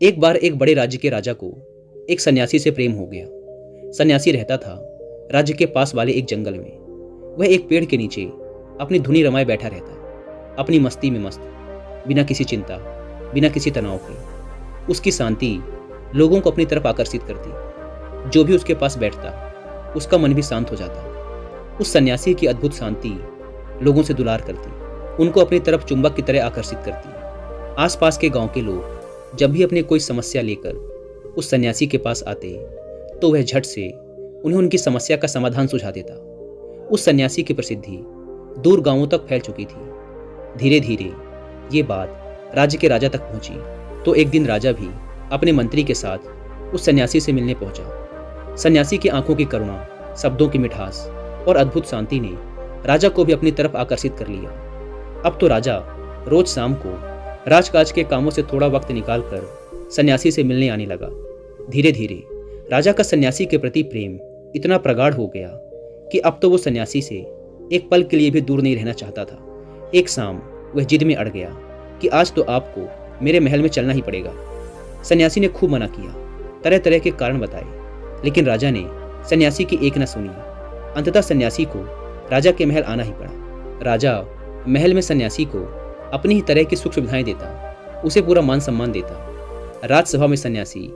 एक बार एक बड़े राज्य के राजा को एक सन्यासी से प्रेम हो गया। सन्यासी रहता था राज्य के पास वाले एक जंगल में। वह एक पेड़ के नीचे अपनी धुनी रमाए बैठा रहता, अपनी मस्ती में मस्त, बिना किसी चिंता, बिना किसी तनाव के। उसकी शांति लोगों को अपनी तरफ आकर्षित करती। जो भी उसके पास बैठता उसका मन भी शांत हो जाता। उस सन्यासी की अद्भुत शांति लोगों से दुलार करती, उनको अपनी तरफ चुंबक की तरह आकर्षित करती। आसपास के गांव के लोग जब भी अपनी कोई समस्या लेकर उस सन्यासी के पास आते तो वह झट से उन्हें उनकी समस्या का समाधान सुझा देता। उस सन्यासी की प्रसिद्धि दूर गांवों तक फैल चुकी थी। धीरे धीरे ये बात राज्य के राजा तक पहुंची तो एक दिन राजा भी अपने मंत्री के साथ उस सन्यासी से मिलने पहुंचा। सन्यासी की आंखों की करुणा, शब्दों की मिठास और अद्भुत शांति ने राजा को भी अपनी तरफ आकर्षित कर लिया। अब तो राजा रोज शाम को राजकाज के कामों से थोड़ा वक्त निकालकर सन्यासी से मिलने आने लगा। धीरे धीरे राजा का सन्यासी के प्रति प्रेम इतना प्रगाढ़ हो गया कि अब तो वो सन्यासी से एक पल के लिए भी दूर नहीं रहना चाहता था। एक शाम वह जिद में अड़ गया कि आज तो आपको मेरे महल में चलना ही पड़ेगा। सन्यासी ने खूब मना किया, तरह तरह के कारण बताए, लेकिन राजा ने सन्यासी की एक न सुनी। अंततः सन्यासी को राजा के महल आना ही पड़ा। राजा महल में सन्यासी को अपनी ही तरह की सुख सुविधाएं देता, उसे पूरा मान सम्मान देता। राजसभा में सन्यासी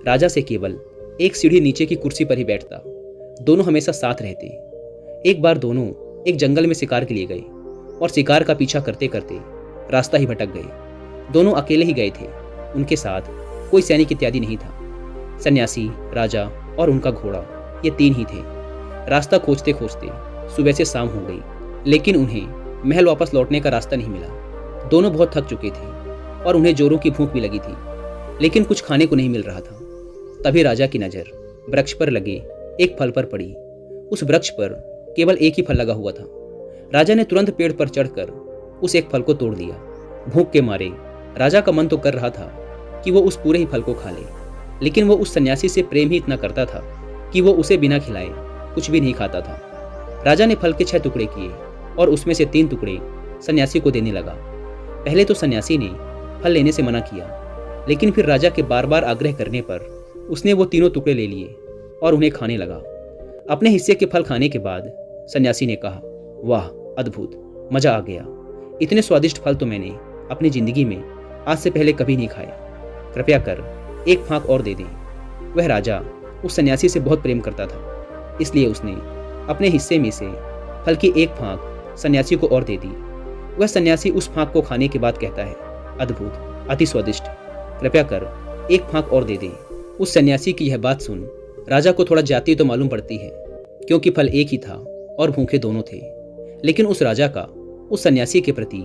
राजा से केवल एक सीढ़ी नीचे की कुर्सी पर ही बैठता। दोनों हमेशा साथ रहते। एक बार दोनों एक जंगल में शिकार के लिए गए और शिकार का पीछा करते करते रास्ता ही भटक गए। दोनों अकेले ही गए थे, उनके साथ कोई सैनिक इत्यादि नहीं था। सन्यासी, राजा और उनका घोड़ा, ये तीन ही थे। रास्ता खोजते खोजते सुबह से शाम हो गई, लेकिन उन्हें महल वापस लौटने का रास्ता नहीं मिला। दोनों बहुत थक चुके थे और उन्हें जोरों की भूख भी लगी थी, लेकिन कुछ खाने को नहीं मिल रहा था। तभी राजा की नजर वृक्ष पर लगे एक फल पर पड़ी। उस वृक्ष पर केवल एक ही फल लगा हुआ था। राजा ने तुरंत पेड़ पर चढ़कर उस एक फल को तोड़ लिया। भूख के मारे राजा का मन तो कर रहा था कि वो उस पूरे ही फल को खा ले, लेकिन वो उस सन्यासी से प्रेम ही इतना करता था कि वो उसे बिना खिलाए कुछ भी नहीं खाता था। राजा ने फल के 6 टुकड़े किए और उसमें से 3 टुकड़े सन्यासी को देने लगा। पहले तो सन्यासी ने फल लेने से मना किया, लेकिन फिर राजा के बार बार आग्रह करने पर उसने वो तीनों टुकड़े ले लिए और उन्हें खाने लगा। अपने हिस्से के फल खाने के बाद सन्यासी ने कहा, वाह, अद्भुत, मजा आ गया। इतने स्वादिष्ट फल तो मैंने अपनी जिंदगी में आज से पहले कभी नहीं खाए। कृपया कर एक फांक और दे दें। वह राजा उस सन्यासी से बहुत प्रेम करता था, इसलिए उसने अपने हिस्से में से फल की एक फांक सन्यासी को और दे दी। वह सन्यासी उस फांक को खाने के बाद कहता है, अद्भुत, अति स्वादिष्ट, कृपया कर एक फांक और दे दे। उस सन्यासी की यह बात सुन राजा को थोड़ा जाती तो मालूम पड़ती है, क्योंकि फल एक ही था और भूखे दोनों थे। लेकिन उस राजा का उस सन्यासी के प्रति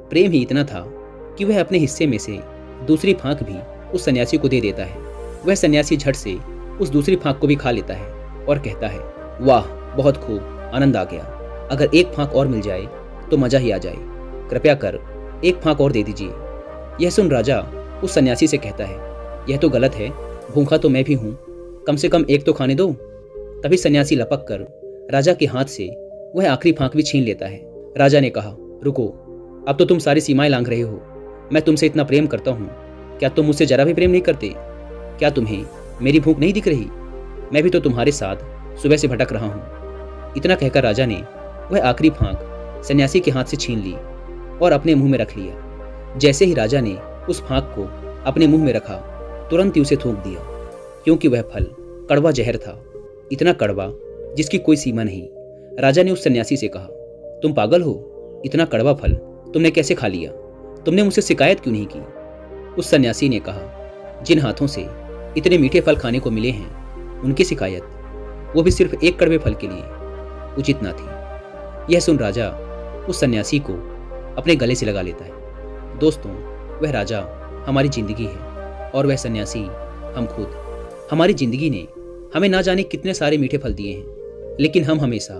प्रेम ही इतना था कि वह अपने हिस्से में से दूसरी फांक भी उस सन्यासी को दे देता है। वह सन्यासी झट से उस दूसरी फांक को भी खा लेता है और कहता है, वाह, बहुत खूब, आनंद आ गया। अगर एक फांक और मिल जाए तो मजा ही आ जाए। कृपया कर एक फांक और दे दीजिए। यह सुन राजा उस सन्यासी से कहता है, यह तो गलत है, भूखा तो मैं भी हूँ, कम से कम एक तो खाने दो। तभी सन्यासी लपक कर राजा के हाथ से वह आखिरी फांक भी छीन लेता है। राजा ने कहा, रुको, अब तो तुम सारी सीमाएं लांघ रहे हो। मैं तुमसे इतना प्रेम करता हूँ, क्या तुम मुझसे जरा भी प्रेम नहीं करते? क्या तुम्हें मेरी भूख नहीं दिख रही? मैं भी तो तुम्हारे साथ सुबह से भटक रहा हूँ। इतना कहकर राजा ने वह आखिरी फांक सन्यासी के हाथ से छीन ली और अपने मुंह में रख लिया। जैसे ही राजा ने उस फांक को अपने मुंह में रखा, तुरंत ही उसे थूक दिया, क्योंकि वह फल कड़वा जहर था, इतना कड़वा जिसकी कोई सीमा नहीं। राजा ने उस सन्यासी से कहा, तुम पागल हो? इतना कड़वा फल तुमने कैसे खा लिया? तुमने मुझसे शिकायत क्यों नहीं की? उस सन्यासी ने कहा, जिन हाथों से इतने मीठे फल खाने को मिले हैं, उनकी शिकायत, वो भी सिर्फ एक कड़वे फल के लिए, उचित ना थी। यह सुन राजा उस सन्यासी को अपने गले से लगा लेता है। दोस्तों, वह राजा हमारी जिंदगी है और वह सन्यासी हम खुद। हमारी जिंदगी ने हमें ना जाने कितने सारे मीठे फल दिए हैं, लेकिन हम हमेशा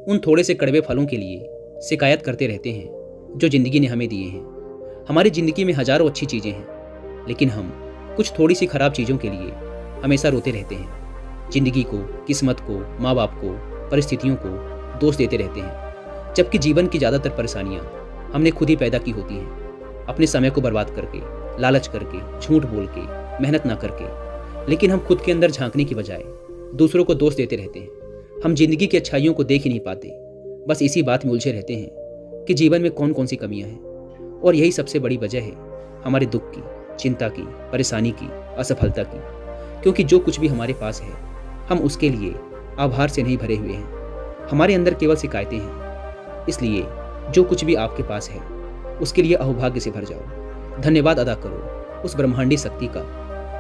उन थोड़े से कड़वे फलों के लिए शिकायत करते रहते हैं जो जिंदगी ने हमें दिए हैं। हमारी जिंदगी में हजारों अच्छी चीजें हैं, लेकिन हम कुछ थोड़ी सी खराब चीजों के लिए हमेशा रोते रहते हैं। जिंदगी को, किस्मत को, माँ बाप को, परिस्थितियों को दोष देते रहते हैं, जबकि जीवन की ज़्यादातर परेशानियां हमने खुद ही पैदा की होती हैं। अपने समय को बर्बाद करके, लालच करके, झूठ बोल के, मेहनत ना करके, लेकिन हम खुद के अंदर झांकने की बजाय दूसरों को दोष देते रहते हैं। हम जिंदगी की अच्छाइयों को देख ही नहीं पाते, बस इसी बात में उलझे रहते हैं कि जीवन में कौन कौन सी कमियां हैं। और यही सबसे बड़ी वजह है हमारे दुख की, चिंता की, परेशानी की, असफलता की। क्योंकि जो कुछ भी हमारे पास है, हम उसके लिए आभार से नहीं भरे हुए हैं। हमारे अंदर केवल शिकायतें हैं। इसलिए जो कुछ भी आपके पास है, उसके लिए अहोभाग्य से भर जाओ। धन्यवाद अदा करो उस ब्रह्मांडी शक्ति का,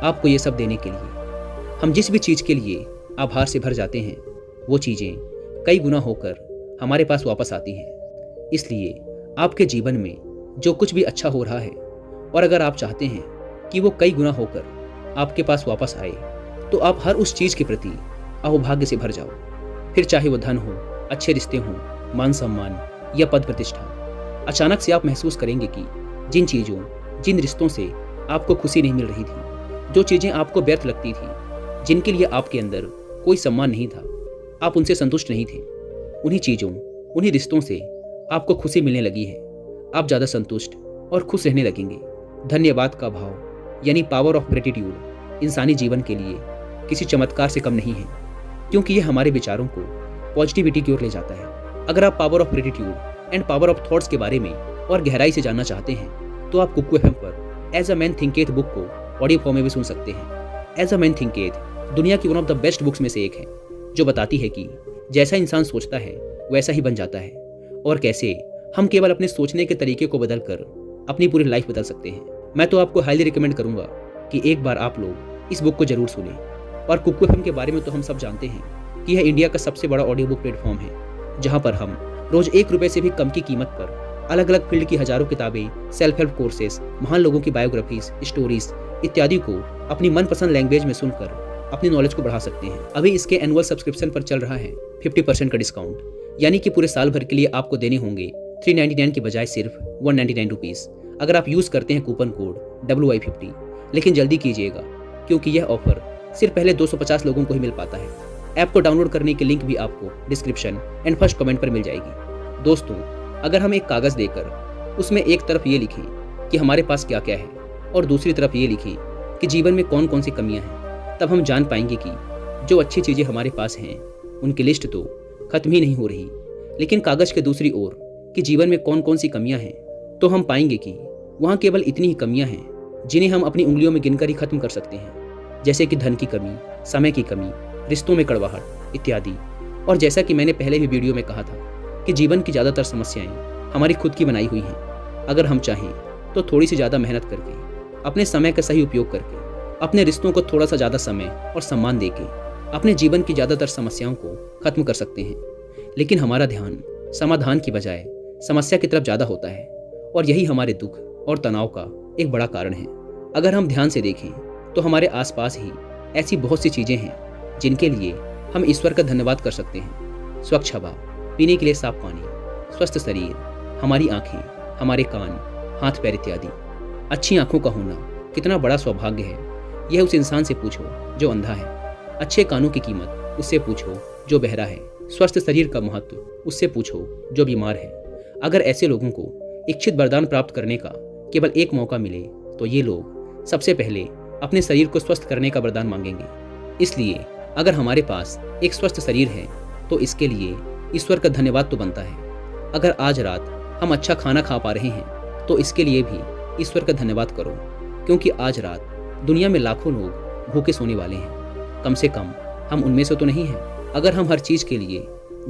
आपको ये सब देने के लिए। हम जिस भी चीज़ के लिए आभार से भर जाते हैं, वो चीज़ें कई गुना होकर हमारे पास वापस आती हैं। इसलिए आपके जीवन में जो कुछ भी अच्छा हो रहा है, और अगर आप चाहते हैं कि वो कई गुना होकर आपके पास वापस आए, तो आप हर उस चीज़ के प्रति अहोभाग्य से भर जाओ। फिर चाहे वो धन हो, अच्छे रिश्ते हों, मान सम्मान या पद प्रतिष्ठा। अचानक से आप महसूस करेंगे कि जिन चीज़ों, जिन रिश्तों से आपको खुशी नहीं मिल रही थी, जो चीज़ें आपको व्यर्थ लगती थी, जिनके लिए आपके अंदर कोई सम्मान नहीं था, आप उनसे संतुष्ट नहीं थे, उन्हीं चीज़ों, उन्हीं रिश्तों से आपको खुशी मिलने लगी है। आप ज़्यादा संतुष्ट और खुश रहने लगेंगे। धन्यवाद का भाव यानी पावर ऑफ ग्रेटिट्यूड इंसानी जीवन के लिए किसी चमत्कार से कम नहीं है, क्योंकि यह हमारे विचारों को पॉजिटिविटी की ओर ले जाता है। अगर आप power of gratitude and power of thoughts के बारे में और गहराई से जानना चाहते हैं, तो आप कुकू एफएम पर as a man thinketh book को ऑडियो फॉर्म में भी सुन सकते हैं। एज अ मैन थिंकेथ दुनिया की one of the best books में से एक है, जो बताती है कि जैसा इंसान सोचता है वैसा ही बन जाता है, और कैसे हम केवल अपने सोचने के तरीके को बदलकर अपनी पूरी लाइफ बदल सकते हैं। मैं तो आपको हाईली रिकमेंड करूंगा कि एक बार आप लोग इस बुक को जरूर सुनें। और कुकू एफएम के बारे में तो हम सब जानते हैं कि यह इंडिया का सबसे बड़ा ऑडियो बुक प्लेटफॉर्म है, जहां पर हम रोज 1 रुपए से भी कम की कीमत पर अलग अलग फील्ड की हजारों किताबें, सेल्फ हेल्प कोर्सेज, महान लोगों की बायोग्राफीज, स्टोरीज इत्यादि को अपनी मनपसंद लैंग्वेज में सुनकर अपनी नॉलेज को बढ़ा सकते हैं। अभी इसके एनुअल सब्सक्रिप्शन पर चल रहा है 50% का डिस्काउंट, यानी कि पूरे साल भर के लिए आपको देने होंगे 399 की बजाय सिर्फ 199 रुपीज़, अगर आप यूज़ करते हैं कूपन कोड WI50। लेकिन जल्दी कीजिएगा, क्योंकि यह ऑफर सिर्फ पहले 250 लोगों को ही मिल पाता है। ऐप को डाउनलोड करने की लिंक भी आपको डिस्क्रिप्शन एंड फर्स्ट कमेंट पर मिल जाएगी। दोस्तों, अगर हम एक कागज़ देकर उसमें एक तरफ ये लिखें कि हमारे पास क्या क्या है, और दूसरी तरफ ये लिखें कि जीवन में कौन कौन सी कमियां हैं, तब हम जान पाएंगे कि जो अच्छी चीज़ें हमारे पास हैं उनकी लिस्ट तो खत्म ही नहीं हो रही। लेकिन कागज़ के दूसरी ओर कि जीवन में कौन कौन सी कमियां हैं, तो हम पाएंगे कि वहाँ केवल इतनी ही कमियां हैं जिन्हें हम अपनी उंगलियों में गिनकर ही खत्म कर सकते हैं, जैसे कि धन की कमी, समय की कमी, रिश्तों में कड़वाहट इत्यादि। और जैसा कि मैंने पहले भी वीडियो में कहा था कि जीवन की ज़्यादातर समस्याएं हमारी खुद की बनाई हुई हैं। अगर हम चाहें तो थोड़ी सी ज़्यादा मेहनत करके, अपने समय का सही उपयोग करके, अपने रिश्तों को थोड़ा सा ज़्यादा समय और सम्मान देके अपने जीवन की ज़्यादातर समस्याओं को खत्म कर सकते हैं। लेकिन हमारा ध्यान समाधान की बजाय समस्या की तरफ ज़्यादा होता है, और यही हमारे दुख और तनाव का एक बड़ा कारण है। अगर हम ध्यान से देखें तो हमारे आसपास ही ऐसी बहुत सी चीज़ें हैं जिनके लिए हम ईश्वर का धन्यवाद कर सकते हैं। स्वच्छ हवा, पीने के लिए साफ पानी, स्वस्थ शरीर, हमारी आँखें, हमारे कान, हाथ पैर इत्यादि। अच्छी आँखों का होना कितना बड़ा सौभाग्य है, यह उस इंसान से पूछो जो अंधा है। अच्छे कानों की कीमत उससे पूछो जो बहरा है। स्वस्थ शरीर का महत्व उससे पूछो जो बीमार है। अगर ऐसे लोगों को इच्छित वरदान प्राप्त करने का केवल एक मौका मिले, तो ये लोग सबसे पहले अपने शरीर को स्वस्थ करने का वरदान मांगेंगे। इसलिए अगर हमारे पास एक स्वस्थ शरीर है, तो इसके लिए ईश्वर का धन्यवाद तो बनता है। अगर आज रात हम अच्छा खाना खा पा रहे हैं, तो इसके लिए भी ईश्वर का धन्यवाद करो, क्योंकि आज रात दुनिया में लाखों लोग भूखे सोने वाले हैं। कम से कम हम उनमें से तो नहीं हैं। अगर हम हर चीज़ के लिए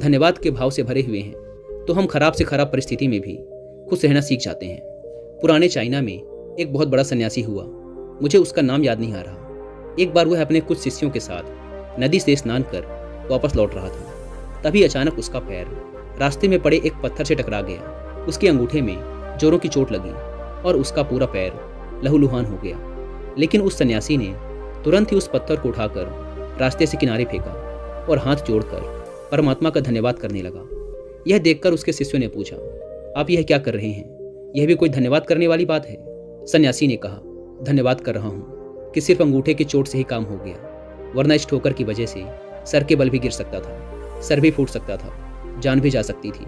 धन्यवाद के भाव से भरे हुए हैं, तो हम खराब से खराब परिस्थिति में भी खुश रहना सीख जाते हैं। पुराने चाइना में एक बहुत बड़ा सन्यासी हुआ, मुझे उसका नाम याद नहीं आ रहा। एक बार वह अपने कुछ शिष्यों के साथ नदी से स्नान कर वापस लौट रहा था। तभी अचानक उसका पैर रास्ते में पड़े एक पत्थर से टकरा गया। उसके अंगूठे में जोरों की चोट लगी और उसका पूरा पैर लहूलुहान हो गया। लेकिन उस सन्यासी ने तुरंत ही उस पत्थर को उठाकर रास्ते से किनारे फेंका और हाथ जोड़कर परमात्मा का धन्यवाद करने लगा। यह देखकर उसके शिष्यों ने पूछा, आप यह क्या कर रहे हैं? यह भी कोई धन्यवाद करने वाली बात है? सन्यासी ने कहा, धन्यवाद कर रहा हूँ कि सिर्फ अंगूठे की चोट से ही काम हो गया, वरना इस ठोकर की वजह से सर के बल भी गिर सकता था, सर भी फूट सकता था, जान भी जा सकती थी।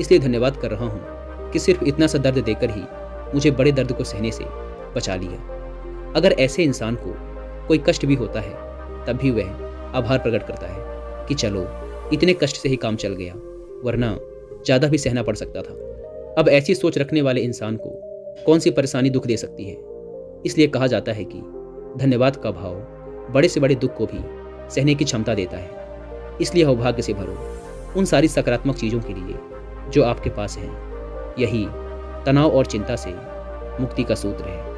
इसलिए धन्यवाद कर रहा हूँ कि सिर्फ इतना सा दर्द देकर ही मुझे बड़े दर्द को सहने से बचा लिया। अगर ऐसे इंसान को कोई कष्ट भी होता है तब भी वह आभार प्रकट करता है कि चलो इतने कष्ट से ही काम चल गया, वरना ज़्यादा भी सहना पड़ सकता था। अब ऐसी सोच रखने वाले इंसान को कौन सी परेशानी दुख दे सकती है। इसलिए कहा जाता है कि धन्यवाद का भाव बड़े से बड़े दुख को भी सहने की क्षमता देता है। इसलिए सौभाग्य से भरो उन सारी सकारात्मक चीज़ों के लिए जो आपके पास हैं। यही तनाव और चिंता से मुक्ति का सूत्र है।